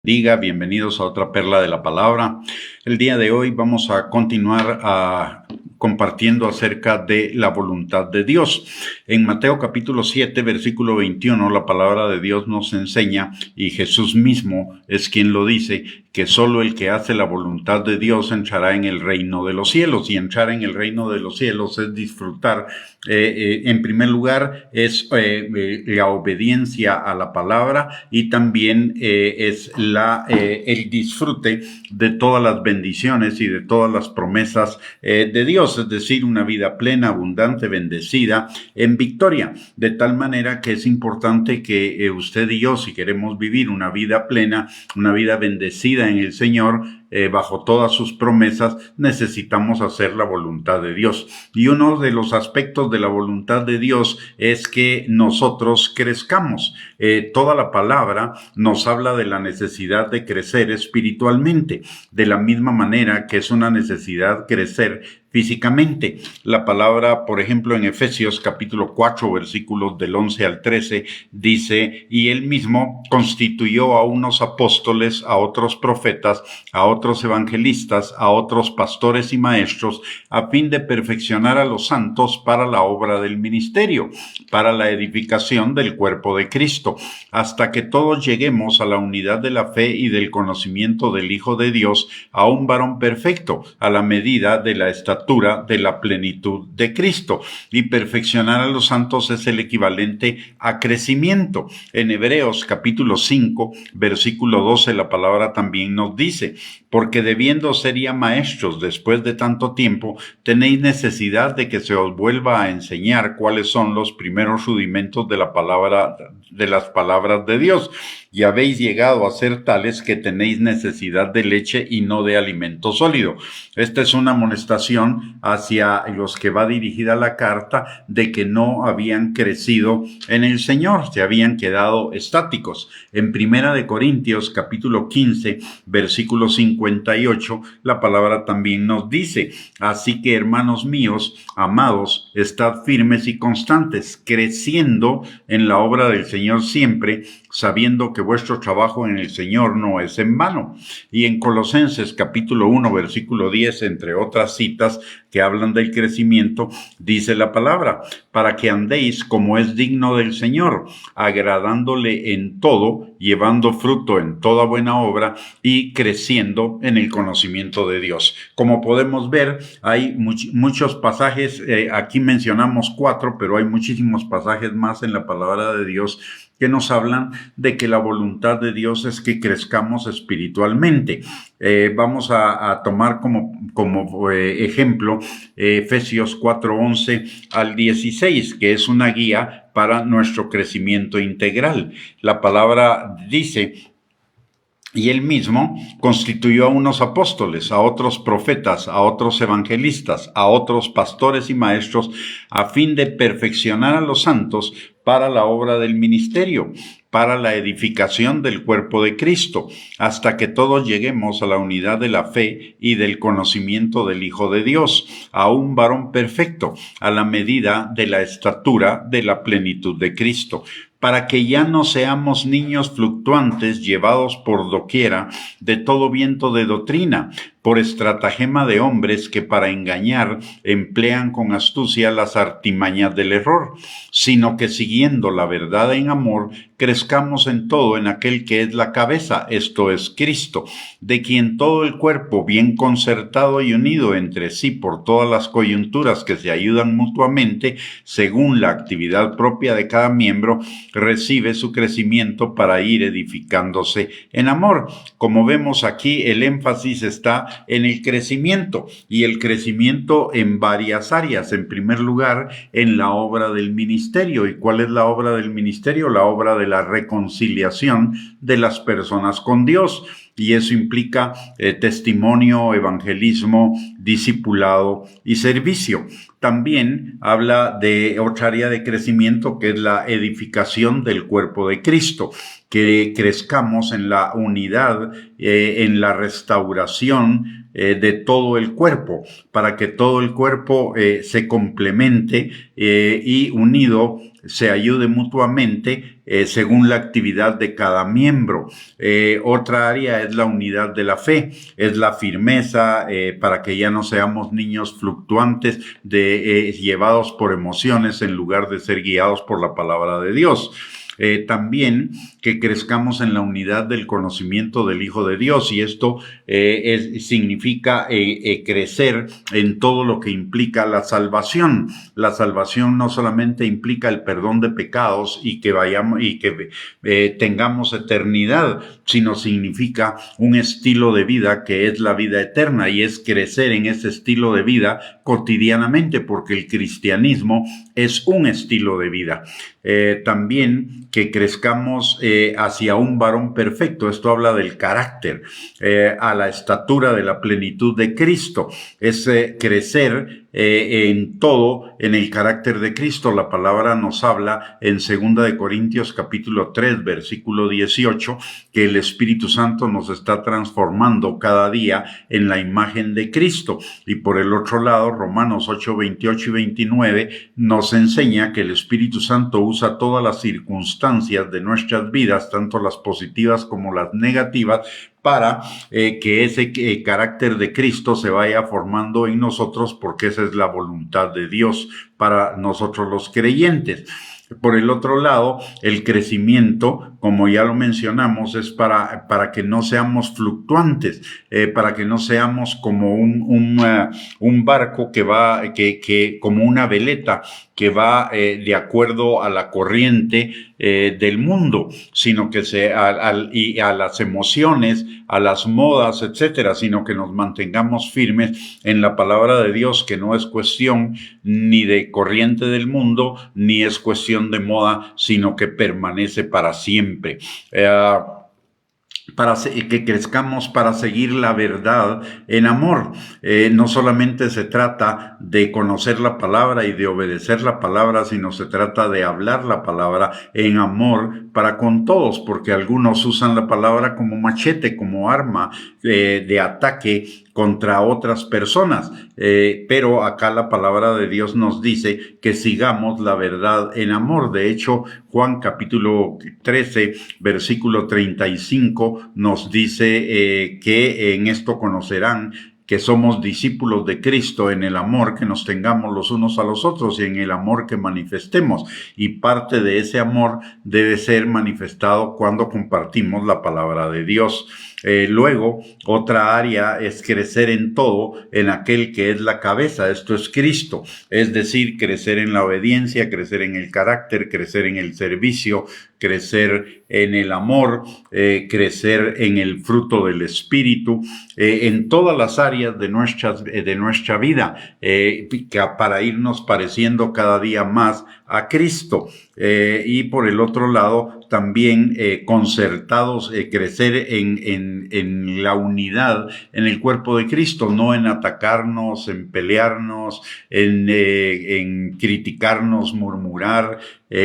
Bienvenidos a otra perla de la palabra. El día de hoy vamos a continuar compartiendo acerca de la voluntad de Dios. En Mateo capítulo 7, versículo 21, la palabra de Dios nos enseña, y Jesús mismo es quien lo dice, que solo el que hace la voluntad de Dios entrará en el reino de los cielos. Y entrar en el reino de los cielos es disfrutar, en primer lugar, es la obediencia a la palabra, y también es el disfrute de todas las bendiciones y de todas las promesas de Dios, es decir, una vida plena, abundante, bendecida, en victoria. De tal manera que es importante que usted y yo, si queremos vivir una vida plena, una vida bendecida en el Señor, bajo todas sus promesas, necesitamos hacer la voluntad de Dios. Y uno de los aspectos de la voluntad de Dios es que nosotros crezcamos. Toda la palabra nos habla de la necesidad de crecer espiritualmente, de la misma manera que es una necesidad crecer físicamente. La palabra, por ejemplo, en Efesios capítulo 4, versículos del 11 al 13, dice: y él mismo constituyó a unos apóstoles, a otros profetas, a otros evangelistas, a otros pastores y maestros, a fin de perfeccionar a los santos para la obra del ministerio, para la edificación del cuerpo de Cristo, hasta que todos lleguemos a la unidad de la fe y del conocimiento del Hijo de Dios, a un varón perfecto, a la medida de la estatura de la plenitud de Cristo. Y perfeccionar a los santos es el equivalente a crecimiento. En Hebreos capítulo 5, versículo 12, la palabra también nos dice: porque debiendo ser ya maestros después de tanto tiempo, tenéis necesidad de que se os vuelva a enseñar cuáles son los primeros rudimentos de la palabra, de las palabras de Dios. Y habéis llegado a ser tales que tenéis necesidad de leche y no de alimento sólido. Esta es una amonestación hacia los que va dirigida la carta, de que no habían crecido en el Señor, se habían quedado estáticos. En Primera de Corintios capítulo 15, versículo 58, la palabra también nos dice: así que, hermanos míos, amados, estad firmes y constantes, creciendo en la obra del Señor siempre, sabiendo que vuestro trabajo en el Señor no es en vano. Y en Colosenses capítulo 1, versículo 10, entre otras citas que hablan del crecimiento, dice la palabra: para que andéis como es digno del Señor, agradándole en todo, llevando fruto en toda buena obra y creciendo en el conocimiento de Dios. Como podemos ver, hay muchos pasajes, aquí mencionamos 4, pero hay muchísimos pasajes más en la palabra de Dios que nos hablan de que la voluntad de Dios es que crezcamos espiritualmente. Vamos a tomar como ejemplo Efesios 4, 11 al 16, que es una guía para nuestro crecimiento integral. La palabra dice: y él mismo constituyó a unos apóstoles, a otros profetas, a otros evangelistas, a otros pastores y maestros, a fin de perfeccionar a los santos para la obra del ministerio, para la edificación del cuerpo de Cristo, hasta que todos lleguemos a la unidad de la fe y del conocimiento del Hijo de Dios, a un varón perfecto, a la medida de la estatura de la plenitud de Cristo, para que ya no seamos niños fluctuantes, llevados por doquiera de todo viento de doctrina, por estratagema de hombres que para engañar emplean con astucia las artimañas del error, sino que siguiendo la verdad en amor, crezcamos en todo en aquel que es la cabeza, esto es Cristo, de quien todo el cuerpo, bien concertado y unido entre sí por todas las coyunturas que se ayudan mutuamente, según la actividad propia de cada miembro, recibe su crecimiento para ir edificándose en amor. Como vemos aquí, el énfasis está en el crecimiento, y el crecimiento en varias áreas. En primer lugar, en la obra del ministerio. ¿Y cuál es la obra del ministerio? La obra de la reconciliación de las personas con Dios. Y eso implica testimonio, evangelismo, discipulado y servicio. También habla de otra área de crecimiento, que es la edificación del cuerpo de Cristo, que crezcamos en la unidad, en la restauración de todo el cuerpo, para que todo el cuerpo se complemente y unido se ayude mutuamente según la actividad de cada miembro. Otra área es la unidad de la fe, es la firmeza para que ya no seamos niños fluctuantes llevados por emociones en lugar de ser guiados por la palabra de Dios. También que crezcamos en la unidad del conocimiento del Hijo de Dios, y esto significa crecer en todo lo que implica la salvación. La salvación no solamente implica el perdón de pecados y que tengamos eternidad, sino significa un estilo de vida que es la vida eterna, y es crecer en ese estilo de vida cotidianamente, porque el cristianismo es un estilo de vida. También que crezcamos hacia un varón perfecto. Esto habla del carácter, a la estatura de la plenitud de Cristo. Es crecer en todo en el carácter de Cristo. La palabra nos habla en 2 de Corintios capítulo 3 versículo 18 que el Espíritu Santo nos está transformando cada día en la imagen de Cristo. Y por el otro lado, Romanos 8, 28 y 29 nos enseña que el Espíritu Santo usa todas las circunstancias de nuestras vidas, tanto las positivas como las negativas, para que ese carácter de Cristo se vaya formando en nosotros, porque esa es la voluntad de Dios para nosotros los creyentes. Por el otro lado, el crecimiento, como ya lo mencionamos, es para que no seamos fluctuantes, para que no seamos como un barco que va, como una veleta que va de acuerdo a la corriente del mundo, sino que y a las emociones, a las modas, etcétera, sino que nos mantengamos firmes en la palabra de Dios, que no es cuestión ni de corriente del mundo, ni es cuestión de moda, sino que permanece para siempre. Para que crezcamos para seguir la verdad en amor. No solamente se trata de conocer la palabra y de obedecer la palabra, sino se trata de hablar la palabra en amor para con todos, porque algunos usan la palabra como machete, como arma de ataque contra otras personas, pero acá la palabra de Dios nos dice que sigamos la verdad en amor. De hecho, Juan capítulo 13, versículo 35 nos dice que en esto conocerán que somos discípulos de Cristo, en el amor que nos tengamos los unos a los otros y en el amor que manifestemos. Y parte de ese amor debe ser manifestado cuando compartimos la palabra de Dios. Luego, otra área es crecer en todo en aquel que es la cabeza, esto es Cristo, es decir, crecer en la obediencia, crecer en el carácter, crecer en el servicio, crecer en el amor, crecer en el fruto del Espíritu, en todas las áreas de nuestra vida, para irnos pareciendo cada día más a Cristo. Y por el otro lado, también concertados, crecer en la unidad en el cuerpo de Cristo, no en atacarnos, en pelearnos, en criticarnos, murmurar,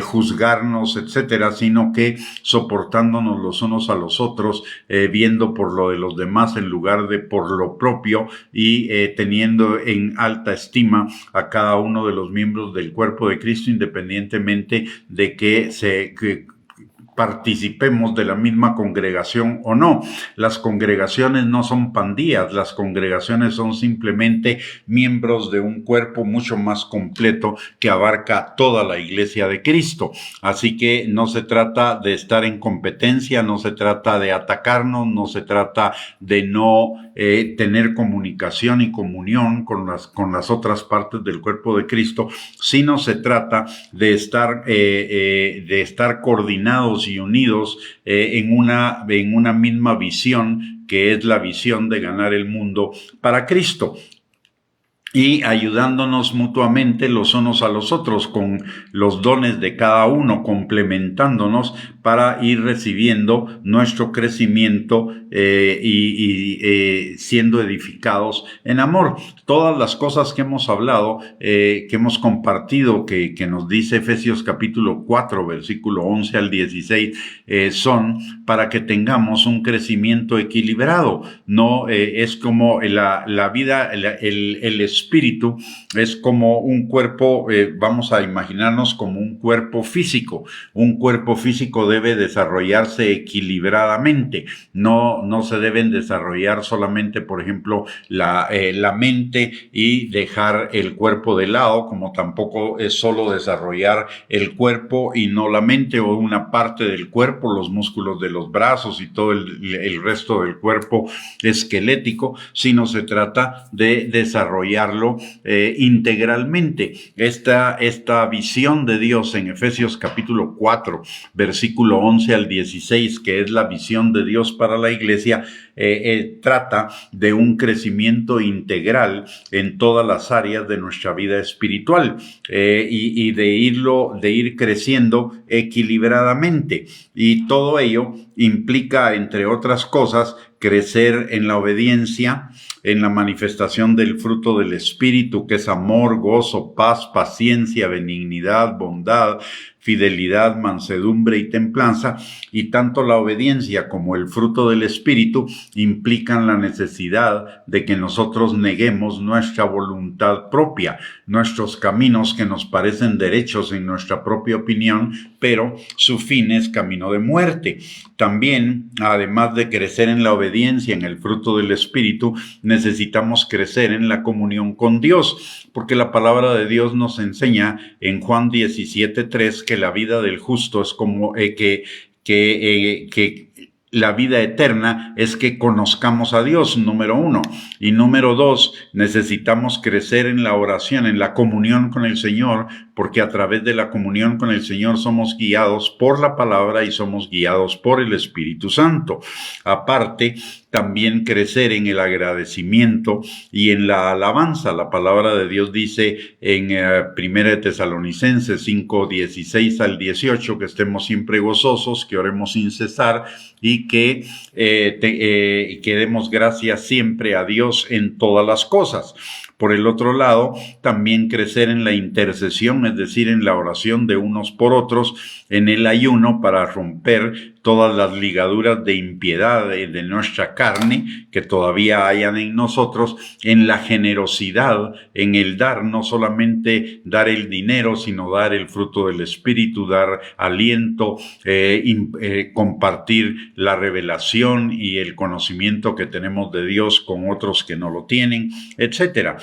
juzgarnos, etcétera, sino que soportándonos los unos a los otros, viendo por lo de los demás en lugar de por lo propio, y teniendo en alta estima a cada uno de los miembros del cuerpo de Cristo, independientemente de que participemos de la misma congregación o no. Las congregaciones no son pandillas, las congregaciones son simplemente miembros de un cuerpo mucho más completo que abarca toda la iglesia de Cristo. Así que no se trata de estar en competencia, no se trata de atacarnos, no se trata de no tener comunicación y comunión con las otras partes del cuerpo de Cristo, sino se trata de estar coordinados y unidos en una misma visión, que es la visión de ganar el mundo para Cristo, y ayudándonos mutuamente los unos a los otros con los dones de cada uno, complementándonos para ir recibiendo nuestro crecimiento y siendo edificados en amor. Todas las cosas que hemos hablado, que hemos compartido, que nos dice Efesios capítulo 4, versículo 11 al 16, son para que tengamos un crecimiento equilibrado. No es como la vida, el espíritu es como un cuerpo, vamos a imaginarnos como un cuerpo físico. Un cuerpo físico debe desarrollarse equilibradamente. No se deben desarrollar solamente, por ejemplo, la mente y dejar el cuerpo de lado, como tampoco es solo desarrollar el cuerpo y no la mente, o una parte del cuerpo, los músculos de los brazos y todo el resto del cuerpo esquelético, sino se trata de desarrollarlo integralmente. Esta visión de Dios en Efesios capítulo 4, versículo 11 al 16, que es la visión de Dios para la iglesia, trata de un crecimiento integral en todas las áreas de nuestra vida espiritual y de ir creciendo equilibradamente. Y todo ello implica, entre otras cosas, crecer en la obediencia, en la manifestación del fruto del Espíritu, que es amor, gozo, paz, paciencia, benignidad, bondad, fidelidad, mansedumbre y templanza. Y tanto la obediencia como el fruto del Espíritu implican la necesidad de que nosotros neguemos nuestra voluntad propia, nuestros caminos que nos parecen derechos en nuestra propia opinión, pero su fin es camino de muerte. También, además de crecer en la obediencia, en el fruto del Espíritu, necesitamos crecer en la comunión con Dios, porque la palabra de Dios nos enseña en Juan 17:3 que la vida del justo es como que la vida eterna es que conozcamos a Dios, número 1. Y número 2, necesitamos crecer en la oración, en la comunión con el Señor, porque a través de la comunión con el Señor somos guiados por la palabra y somos guiados por el Espíritu Santo. Aparte, también crecer en el agradecimiento y en la alabanza. La palabra de Dios dice en 1 Tesalonicenses 5, 16 al 18, que estemos siempre gozosos, que oremos sin cesar y que demos gracias siempre a Dios en todas las cosas. Por el otro lado, también crecer en la intercesión, es decir, en la oración de unos por otros, en el ayuno para romper todas las ligaduras de impiedad de nuestra carne que todavía hayan en nosotros, en la generosidad, en el dar, no solamente dar el dinero, sino dar el fruto del Espíritu, dar aliento, compartir la revelación y el conocimiento que tenemos de Dios con otros que no lo tienen, etcétera.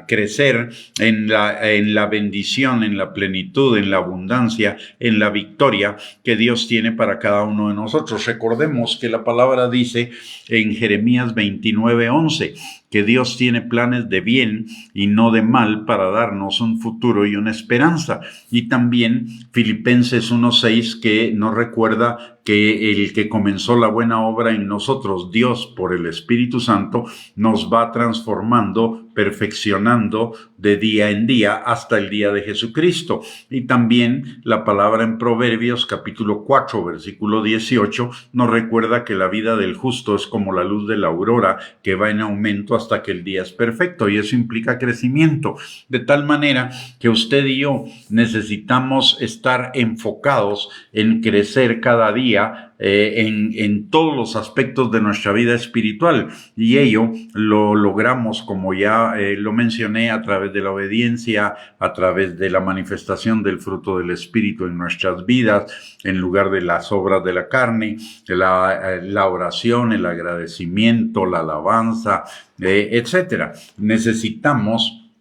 Crecer en la bendición, en la plenitud, en la abundancia, en la victoria que Dios tiene para cada uno de nosotros. Recordemos que la palabra dice en Jeremías 29:11 que Dios tiene planes de bien y no de mal para darnos un futuro y una esperanza. Y también Filipenses 1:6 que nos recuerda que el que comenzó la buena obra en nosotros, Dios por el Espíritu Santo, nos va transformando, perfeccionando de día en día hasta el día de Jesucristo. Y también la palabra en Proverbios capítulo 4 versículo 18 nos recuerda que la vida del justo es como la luz de la aurora que va en aumento hasta que el día es perfecto, y eso implica crecimiento, de tal manera que usted y yo necesitamos estar enfocados en crecer cada día en todos los aspectos de nuestra vida espiritual, y ello lo logramos, como ya lo mencioné, a través de la obediencia, a través de la manifestación del fruto del Espíritu en nuestras vidas, en lugar de las obras de la carne, la oración, el agradecimiento, la alabanza, etcétera.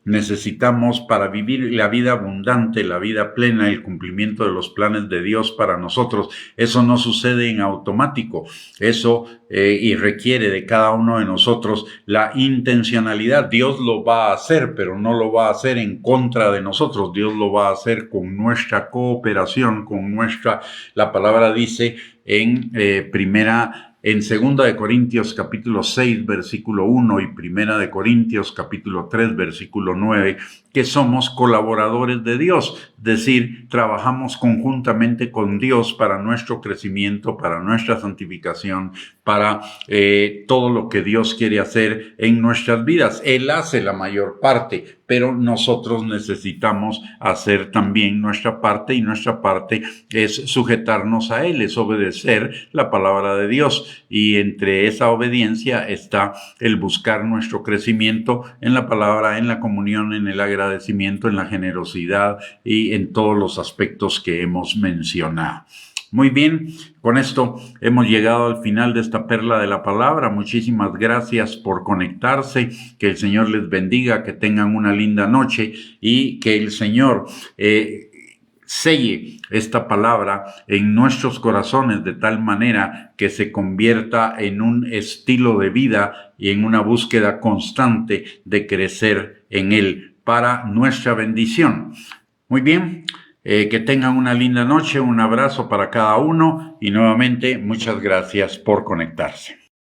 Necesitamos para vivir la vida abundante, la vida plena, el cumplimiento de los planes de Dios para nosotros. Eso no sucede en automático. Eso y requiere de cada uno de nosotros la intencionalidad. Dios lo va a hacer, pero no lo va a hacer en contra de nosotros. Dios lo va a hacer con nuestra cooperación, la palabra dice en 2 de Corintios capítulo 6 versículo 1 y 1 de Corintios capítulo 3 versículo 9, que somos colaboradores de Dios, es decir, trabajamos conjuntamente con Dios para nuestro crecimiento, para nuestra santificación, para todo lo que Dios quiere hacer en nuestras vidas. Él hace la mayor parte, pero nosotros necesitamos hacer también nuestra parte, y nuestra parte es sujetarnos a Él, es obedecer la palabra de Dios, y entre esa obediencia está el buscar nuestro crecimiento en la palabra, en la comunión, en el agradecimiento, en la generosidad y en todos los aspectos que hemos mencionado. Muy bien, con esto hemos llegado al final de esta perla de la palabra. Muchísimas gracias por conectarse, que el Señor les bendiga, que tengan una linda noche y que el Señor selle esta palabra en nuestros corazones de tal manera que se convierta en un estilo de vida y en una búsqueda constante de crecer en Él para nuestra bendición. Muy bien. Que tengan una linda noche, un abrazo para cada uno y nuevamente muchas gracias por conectarse.